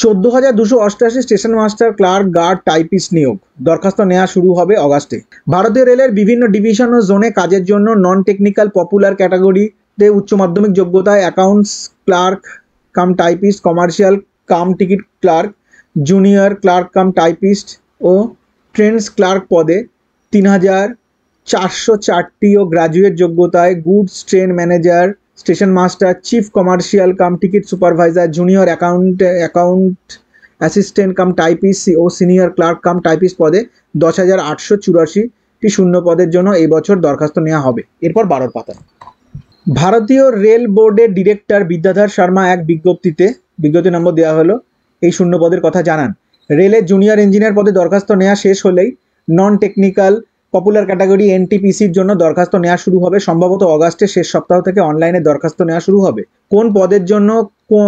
14,288 station master, clerk, guard, typist নিয়োগ। দরখাস্ত নেওয়া শুরু হবে অগাস্টে। ভারতীয় রেলের বিভিন্ন ডিভিশন ও জোনে কাজের জন্য নন টেকনিক্যাল পপুলার ক্যাটাগরিতে উচ্চ মাধ্যমিক যোগ্যতায় accounts clerk cum typist, commercial cum ticket clerk, junior clerk cum typist ও ট্রেন্স ক্লার্ক পদে 3,404টি ও গ্রাজুয়েট যোগ্যতায় goods train manager, station master, chief commercial cum ticket supervisor, junior account assistant cum typist ও সিনিয়র ক্লার্ক কাম টাইপিস্ট পদে 10,884টি শূন্য পদের জন্য এই বছর দরখাস্ত নেওয়া হবে। এরপর 12 পাতা। ভারতীয় রেল বোর্ডের ডিরেক্টর বিদ্যাধর শর্মা এক বিজ্ঞপ্তি নম্বর দেওয়া হলো, এই শূন্য পদের কথা জানান। রেলের জুনিয়র ইঞ্জিনিয়ার পদে দরখাস্ত নেওয়া শেষ হলেই নন টেকনিক্যাল পপুলার ক্যাটাগরি এনটিপিসির জন্য দরখাস্ত নেওয়া শুরু হবে। সম্ভবত অগাস্টের শেষ সপ্তাহ থেকে অনলাইনে দরখাস্ত নেওয়া শুরু হবে। কোন পদের জন্য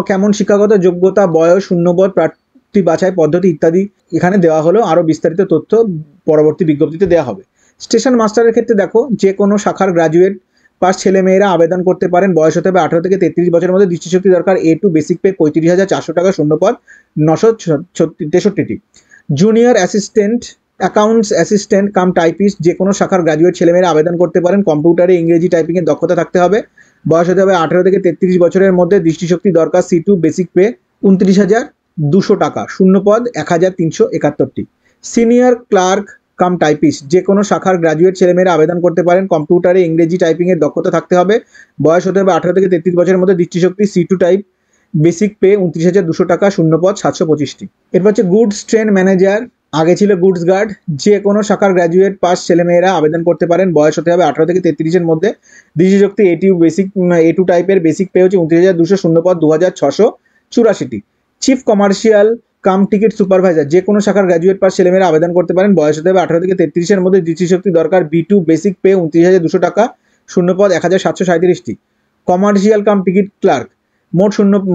কেমন শিক্ষাগত যোগ্যতা, বয়স, শূন্যপদ, প্রার্থী বাছাই পদ্ধতি ইত্যাদি এখানে দেওয়া হলো। আরও বিস্তারিত তথ্য পরবর্তী বিজ্ঞপ্তিতে দেওয়া হবে। স্টেশন মাস্টারের ক্ষেত্রে দেখো, যে কোনো শাখার গ্রাজুয়েট পাস ছেলেমেয়েরা আবেদন করতে পারেন। বয়স হতে হবে 18 থেকে 33 বছরের মধ্যে। দৃষ্টিশক্তি দরকার A2 বেসিক পে 35,400 টাকা, শূন্যপদ 963টি। Junior assistant accounts assistant cum typist, যে কোনো শাখার গ্রাজুয়েট ছেলেমেয়েরা আবেদন করতে পারেন। কম্পিউটারে ইংরেজি টাইপিংয়ের দক্ষতা থাকতে হবে। বয়স হতে হবে 18 থেকে 33 বছরের মধ্যে। দৃষ্টিশক্তি দরকার। C2 বেসিক পে 29,200 টাকা, শূন্যপদ 1,371টি। সিনিয়র ক্লার্ক কাম টাইপিস্ট, যে কোনো শাখার গ্রাজুয়েট ছেলেমেয়েরা আবেদন করতে পারেন। কম্পিউটারে ইংরেজি টাইপিংয়ের দক্ষতা থাকতে হবে। বয়স হতে হবে 18 থেকে 33 বছরের মধ্যে। দৃষ্টিশক্তি C2 টাইপ, বেসিক পে 29,200 টাকা, শূন্যপদ 725টি। এরপর হচ্ছে গুডস ট্রেন ম্যানেজার, আগে ছিল গুডস গার্ড। যে কোনো শাখার গ্র্যাজুয়েট পাস ছেলেমেয়েরা আবেদন করতে পারেন। বয়স হতে হবে 18 থেকে 33-এর মধ্যে। দৃষ্টিশক্তি A2 টাইপের, বেসিক পে হচ্ছে 29,200, শূন্যপদ 2,684টি। Chief commercial cum ticket supervisor, যে কোনো শাখার গ্র্যাজুয়েট পাস ছেলেমেয়েরা আবেদন করতে পারেন। বয়স হতে হবে 18 থেকে 33-এর মধ্যে। দৃষ্টিশক্তি দরকার। B2 বেসিক পে 29,200 টাকা, শূন্যপদ 1,737টি। কমার্শিয়াল কাম টিকিট ক্লার্ক,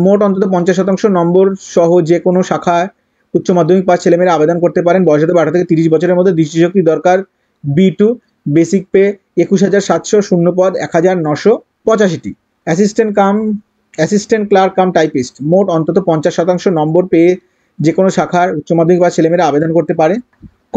মোট অন্তত 50% নম্বর সহ যে কোনো শাখায় উচ্চ মাধ্যমিক পাস ছেলেমেয়েরা আবেদন করতে পারেন। বয়স হতে 18 থেকে 30 বছরের মধ্যে। দৃষ্টিশক্তি দরকার। B2 বেসিক পে 21,700, শূন্যপদ 1,985টি। অ্যাসিস্ট্যান্ট ক্লার্ক কাম টাইপিস্ট, মোট অন্তত 50% নম্বর পেয়ে যে কোনো শাখার উচ্চ মাধ্যমিক পাস ছেলেমেয়েরা আবেদন করতে পারে।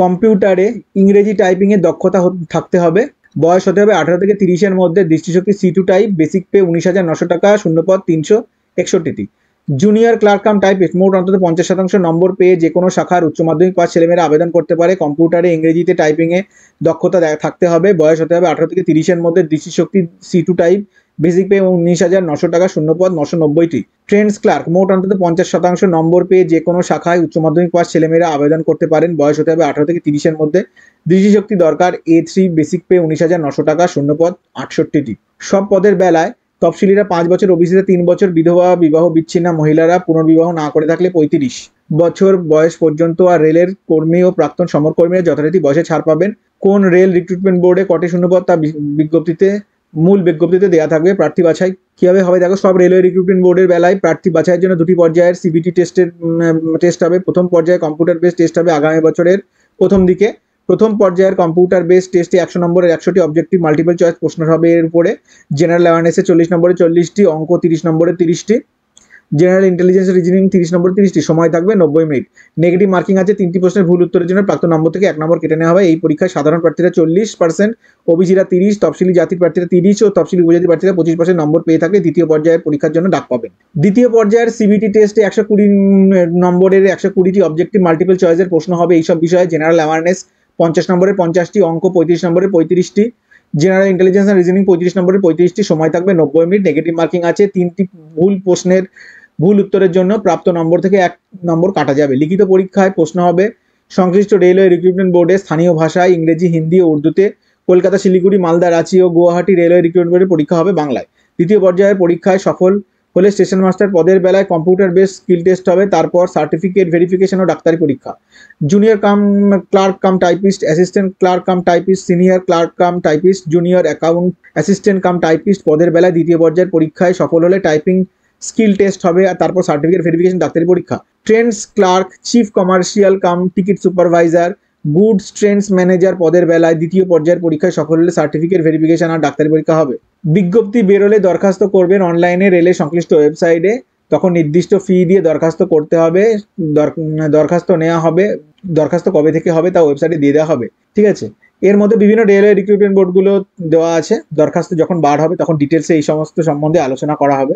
কম্পিউটারে ইংরেজি টাইপিংয়ের দক্ষতা থাকতে হবে। বয়স হতে হবে 18 থেকে 30-এর মধ্যে। দৃষ্টিশক্তি C2 টাইপ, বেসিক পে 19,900 টাকা, শূন্যপদ 361টি। জুনিয়র ক্লার্ক কাম টাইপিস্ট, মোট অন্তত 50% নম্বর পেয়ে যে কোনো শাখার উচ্চ মাধ্যমিক পাস ছেলেমেয়েরা আবেদন করতে পারে। কম্পিউটারে ইংরেজিতে টাইপিংয়ে দক্ষতা থাকতে হবে। বয়স হতে হবে 18 থেকে 30-এর মধ্যে। দৃষ্টিশক্তি C2 টাইপ, বেসিক পে 19,900 টাকা, শূন্যপদ 990টি। ট্রেন্স ক্লার্ক, মোট অন্তত 50% নম্বর পেয়ে যে কোনো শাখায় উচ্চ মাধ্যমিক পাস ছেলেমেয়েরা আবেদন করতে পারেন। বয়স হতে হবে 18 থেকে 30-এর মধ্যে। দৃষ্টিশক্তি দরকার। A3 বেসিক পে 19,900 টাকা, শূন্যপদ 68টি। সব পদের বেলায় তফসিলিরা 5 বছর, ওবিসিরা 3 বছর, বিধবা বিবাহ বিচ্ছিন্না মহিলারা পুনর্বিবাহ না করে থাকলে 35 বছর বয়স পর্যন্ত। আর রেলের কর্মী ও প্রাক্তন সমরকর্মীরা যথারীতি বয়সে ছাড় পাবেন। কোন রেল রিক্রুটমেন্ট বোর্ডে কটি শূন্যপদ তা মূল বিজ্ঞপ্তিতে দেওয়া থাকবে। প্রার্থী বাছাই কিভাবে হবে দেখো, সব রেলওয়ে রিক্রুটমেন্ট বোর্ডের বেলায় প্রার্থী বাছাইয়ের জন্য 2টি পর্যায়ের CBT টেস্ট হবে। প্রথম পর্যায়ে কম্পিউটার বেস টেস্ট হবে আগামী বছরের প্রথম দিকে। প্রথম পর্যায়ের কম্পিউটার বেস টেস্টে 100 নম্বরের 100টি অবজেক্টিভ মাল্টিপল চয়েস প্রশ্ন হবে। এর উপরে জেনারেল অ্যাওয়ারনেসে 40 নম্বরে 40টি, অঙ্ক 30 নম্বরে 30টি, জেনারেল ইন্টেলিজেন্স রিজনিং 30 নম্বরে 30টি। সময় থাকবে 90 মিনিট। নেগেটিভ মার্কিং আছে। 3টি প্রশ্নের ভুল উত্তরের জন্য প্রাপ্ত নম্বর থেকে 1 নম্বর কেটে নেওয়া হবে। এই পরীক্ষায় সাধারণ প্রার্থীরা 40%, ওবিসিরা 30, তফসিলি জাতির প্রার্থীরা 30 ও তফসিলি উপজাতি প্রার্থীরা 25% নম্বর পেয়ে থাকলে দ্বিতীয় পর্যায়ের পরীক্ষার জন্য ডাক পাবেন। দ্বিতীয় পর্যায়ের CBT টেস্টে 120 নম্বরের 120টি অবজেক্টিভ মাল্টিপল চয়েসের প্রশ্ন হবে এইসব বিষয়ে। জেনারেল অ্যাওয়ারনেস 50 নম্বরের 50টি, অঙ্ক 35 নম্বরের 35টি, জেনারেল ইন্টেলিজেন্স আর রিজনিং 35 নম্বরের 35টি। সময় থাকবে 90 মিনিট। নেগেটিভ মার্কিং আছে। 3টি ভুল প্রশ্নের ভুল উত্তরের জন্য প্রাপ্ত নম্বর থেকে 1 নম্বর কাটা যাবে। লিখিত পরীক্ষায় প্রশ্ন হবে সংশ্লিষ্ট রেলওয়ে রিক্রুটমেন্ট বোর্ডে স্থানীয় ভাষায়, ইংরেজি, হিন্দি ও উর্দুতে। কলকাতা, শিলিগুড়ি, মালদা, রাঁচি ও গুয়াহাটি রেলওয়ে রিক্রুটমেন্ট বোর্ডের পরীক্ষা হবে বাংলায়। দ্বিতীয় পর্যায়ের পরীক্ষায় সফল হলে স্টেশন মাস্টার পদের বেলায় কম্পিউটার বেস স্কিল টেস্ট হবে। তারপর সার্টিফিকেট ভেরিফিকেশন ও ডাক্তারি পরীক্ষা। Junior clerk cum typist, assistant clerk cum typist, senior clerk cum typist, junior account assistant cum typist পদের বেলায় দ্বিতীয় পর্যায়ের পরীক্ষায় সফল হলে টাইপিং স্কিল টেস্ট হবে। আর তারপর সার্টিফিকেট ভেরিফিকেশন, ডাক্তারি পরীক্ষা। Trains clerk, chief commercial cum ticket supervisor, goods trains manager পদের বেলায় দ্বিতীয় পর্যায়ের পরীক্ষায় সফল হলে সার্টিফিকেট ভেরিফিকেশন আর ডাক্তারি পরীক্ষা হবে। বিজ্ঞপ্তি বেরোলে দরখাস্ত করবেন অনলাইনে রেলের সংশ্লিষ্ট ওয়েবসাইটে। তখন নির্দিষ্ট ফি দিয়ে দরখাস্ত করতে হবে, দরখাস্ত নেওয়া হবে, দরখাস্ত কবে থেকে হবে তা ওয়েবসাইটে দিয়ে দেওয়া হবে, ঠিক আছে। এর মধ্যে বিভিন্ন রেলওয়ে রিক্রুটমেন্ট বোর্ডগুলো দেওয়া আছে, দরখাস্ত যখন বার হবে তখন ডিটেলসে এই সমস্ত সম্বন্ধে আলোচনা করা হবে।